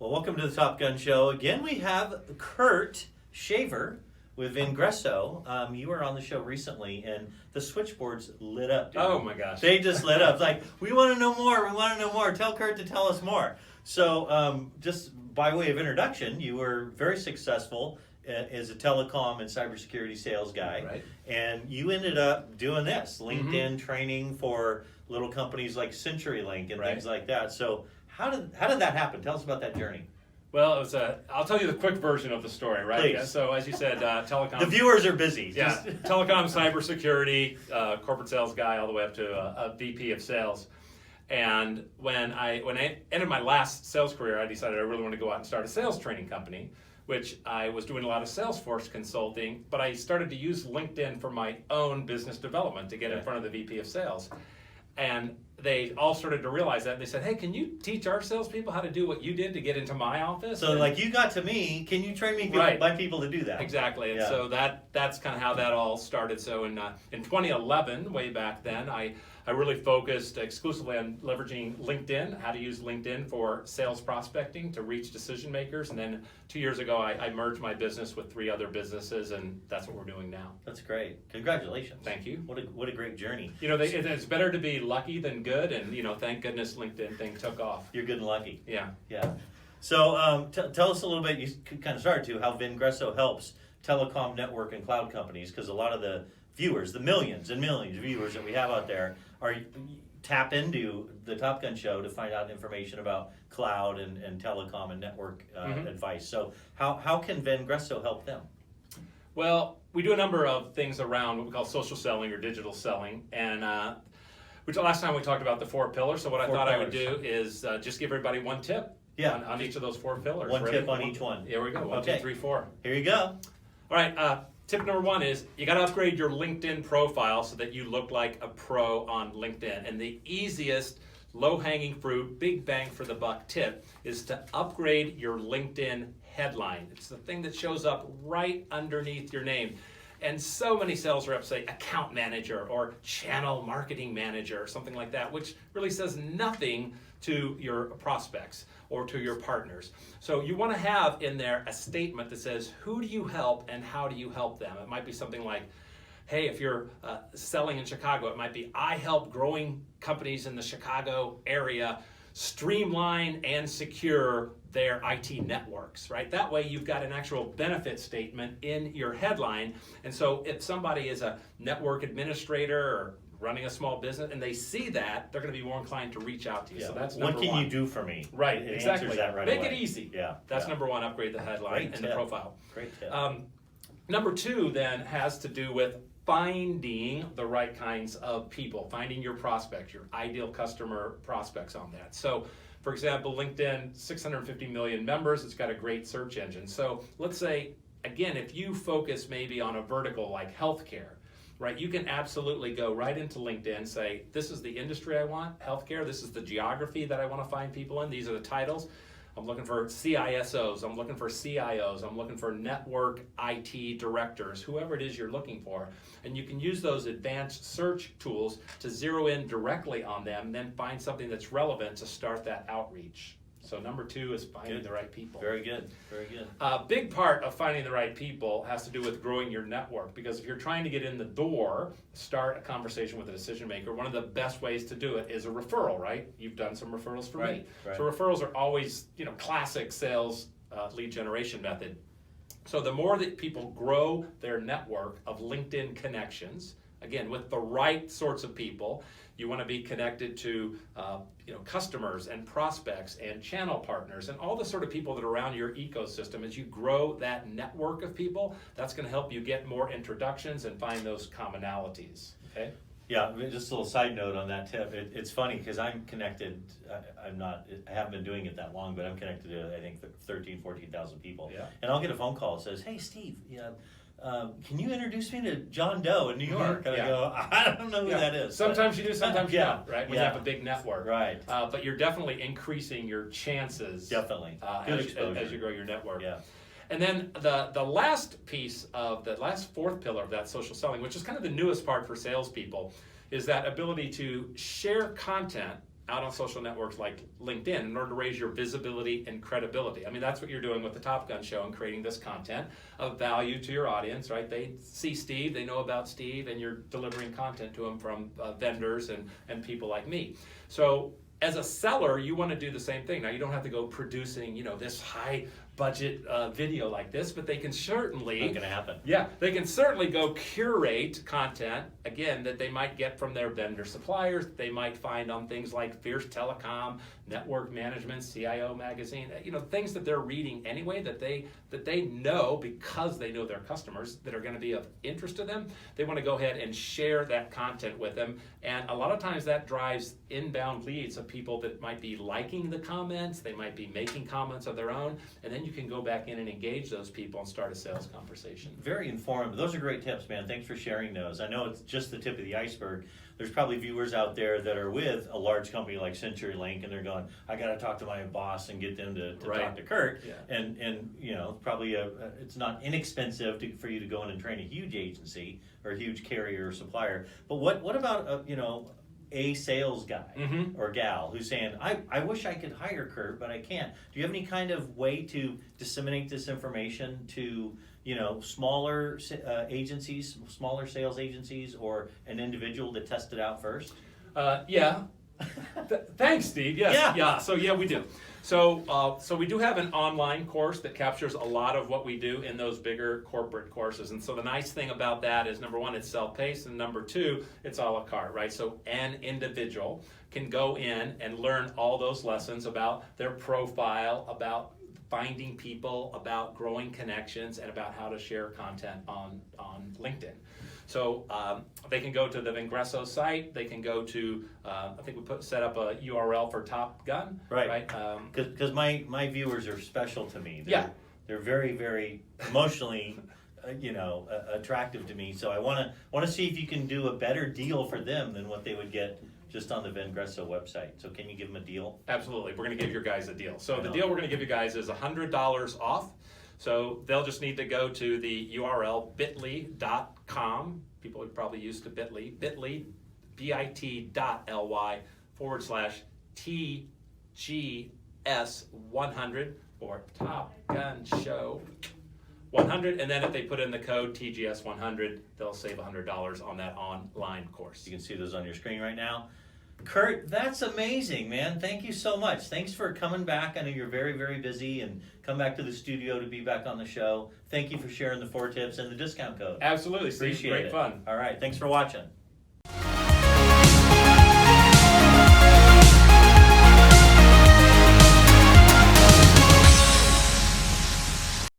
Well, welcome to the Top Gun Show. Again, we have Kurt Shaver with Vengreso. You were on the show recently, and the switchboards lit up, dude. Oh my gosh. They just lit up. It's like, we want to know more. We want to know more. Tell Kurt to tell us more. So just by way of introduction, you were very successful as a telecom and cybersecurity sales guy. Right. And you ended up doing this, LinkedIn training for little companies like CenturyLink and things like that. So how did that happen? Tell us about that journey. Well, it was I'll tell you the quick version of the story, right? Please. Yeah, so as you said, telecom. The viewers are busy. Yeah, telecom, cybersecurity, corporate sales guy, all the way up to a VP of sales. And when I ended my last sales career, I decided I really wanted to go out and start a sales training company, which I was doing a lot of Salesforce consulting, but I started to use LinkedIn for my own business development to get in front of the VP of sales. And they all started to realize that, and they said, hey, can you teach our salespeople how to do what you did to get into my office? So, like, you got to me, can you train me my people to do that? Exactly, and so that's kind of how that all started. So in 2011, way back then, I really focused exclusively on leveraging LinkedIn, how to use LinkedIn for sales prospecting to reach decision makers. And then 2 years ago, I merged my business with 3 other businesses, and that's what we're doing now. That's great. Congratulations. Thank you. What a great journey. You know, it's better to be lucky than good, and you know, thank goodness LinkedIn thing took off. You're good and lucky. Yeah. Yeah. So tell us a little bit, you kind of started to, how Vengreso helps telecom, network, and cloud companies, because a lot of the viewers, the millions and millions of viewers that we have out there, tap into the Top Gun Show to find out information about cloud and telecom and network advice. So how can Vengreso help them? Well, we do a number of things around what we call social selling or digital selling, and which last time we talked about the 4 pillars. So what I thought I would do is just give everybody one tip on each of those 4 pillars. One tip on each one. Here we go. 1, 2, 3, 4. Here you go. All right. Tip number 1 is you got to upgrade your LinkedIn profile so that you look like a pro on LinkedIn. And the easiest, low-hanging fruit, big bang for the buck tip is to upgrade your LinkedIn headline. It's the thing that shows up right underneath your name. And so many sales reps say account manager or channel marketing manager or something like that, which really says nothing to your prospects or to your partners. So you want to have in there a statement that says, who do you help and how do you help them? It might be something like, hey, if you're selling in Chicago, it might be, I help growing companies in the Chicago area streamline and secure their IT networks, right? That way you've got an actual benefit statement in your headline. And so if somebody is a network administrator or running a small business and they see that, they're going to be more inclined to reach out to you. Yeah. So that's number 1. What can you do for me? Right, it exactly. Answers that right Make away. it easy. Yeah. That's number 1, upgrade the headline and the profile. Great tip. Number 2 then has to do with finding the right kinds of people, finding your prospects, your ideal customer prospects on that. So, for example, LinkedIn, 650 million members, it's got a great search engine. So let's say, again, if you focus maybe on a vertical like healthcare, right, you can absolutely go right into LinkedIn, say, this is the industry I want, healthcare, this is the geography that I want to find people in, these are the titles. I'm looking for CISOs, I'm looking for CIOs, I'm looking for network IT directors, whoever it is you're looking for. And you can use those advanced search tools to zero in directly on them and then find something that's relevant to start that outreach. So number 2 is finding the right people. Very good, very good. A big part of finding the right people has to do with growing your network, because if you're trying to get in the door, start a conversation with a decision maker, one of the best ways to do it is a referral, right? You've done some referrals for me. Right. So referrals are always, classic sales lead generation method. So the more that people grow their network of LinkedIn connections, again, with the right sorts of people, you want to be connected to customers and prospects and channel partners and all the sort of people that are around your ecosystem. As you grow that network of people, that's going to help you get more introductions and find those commonalities. Okay? Yeah, just a little side note on that tip. It's funny because I'm connected. I haven't been doing it that long, but I'm connected to, I think, 14,000 people. Yeah. And I'll get a phone call that says, hey, Steve, can you introduce me to John Doe in New York? And I go, I don't know who that is. Sometimes you do, sometimes you don't, right? We have a big network. Right. But you're definitely increasing your chances. Definitely. As you grow your network. Yeah. And then the last piece of the last 4th pillar of that social selling, which is kind of the newest part for salespeople, is that ability to share content out on social networks like LinkedIn in order to raise your visibility and credibility. I mean, that's what you're doing with the Top Gun show and creating this content of value to your audience, right? They see Steve, they know about Steve, and you're delivering content to them from vendors and people like me. So as a seller, you want to do the same thing. Now, you don't have to go producing, this high budget video like this, but they can certainly... Not gonna happen. Yeah, they can certainly go curate content, again, that they might get from their vendor suppliers, they might find on things like Fierce Telecom, Network Management, CIO Magazine, things that they're reading anyway that they know because they know their customers that are going to be of interest to them. They want to go ahead and share that content with them, and a lot of times that drives inbound leads of people that might be liking the comments, they might be making comments of their own, and then you can go back in and engage those people and start a sales conversation. Very informative. Those are great tips, man. Thanks for sharing those. I know it's just the tip of the iceberg. There's probably viewers out there that are with a large company like CenturyLink, and they're going, I got to talk to my boss and get them to Right. talk to Kurt. Yeah. And probably it's not inexpensive for you to go in and train a huge agency or a huge carrier or supplier. But what about a sales guy Mhm. or gal who's saying, I wish I could hire Kurt, but I can't. Do you have any kind of way to disseminate this information to smaller agencies, smaller sales agencies, or an individual to test it out first? Yeah. Thanks, Steve. Yes. Yeah. So we do. So we do have an online course that captures a lot of what we do in those bigger corporate courses. And so the nice thing about that is, number one, it's self-paced, and number two, it's a la carte, right? So an individual can go in and learn all those lessons about their profile, about finding people, about growing connections, and about how to share content on LinkedIn. So they can go to the Vengreso site. They can go to, I think we set up a URL for Top Gun. Right. Because my viewers are special to me. They're very, very emotionally, attractive to me. So I want to see if you can do a better deal for them than what they would get just on the Vengreso website. So can you give them a deal? Absolutely. We're going to give your guys a deal. So the deal we're going to give you guys is $100 off. So they'll just need to go to the URL bit.ly.com. People are probably used to bit.ly, bit.ly/TGS100 or Top Gun Show 100. And then if they put in the code TGS100, they'll save $100 on that online course. You can see those on your screen right now. Kurt, that's amazing, man. Thank you so much. Thanks for coming back. I know you're very, very busy, and come back to the studio to be back on the show. Thank you for sharing the 4 tips and the discount code. Absolutely, Steve. Appreciate Great it. fun. All right. Thanks for watching.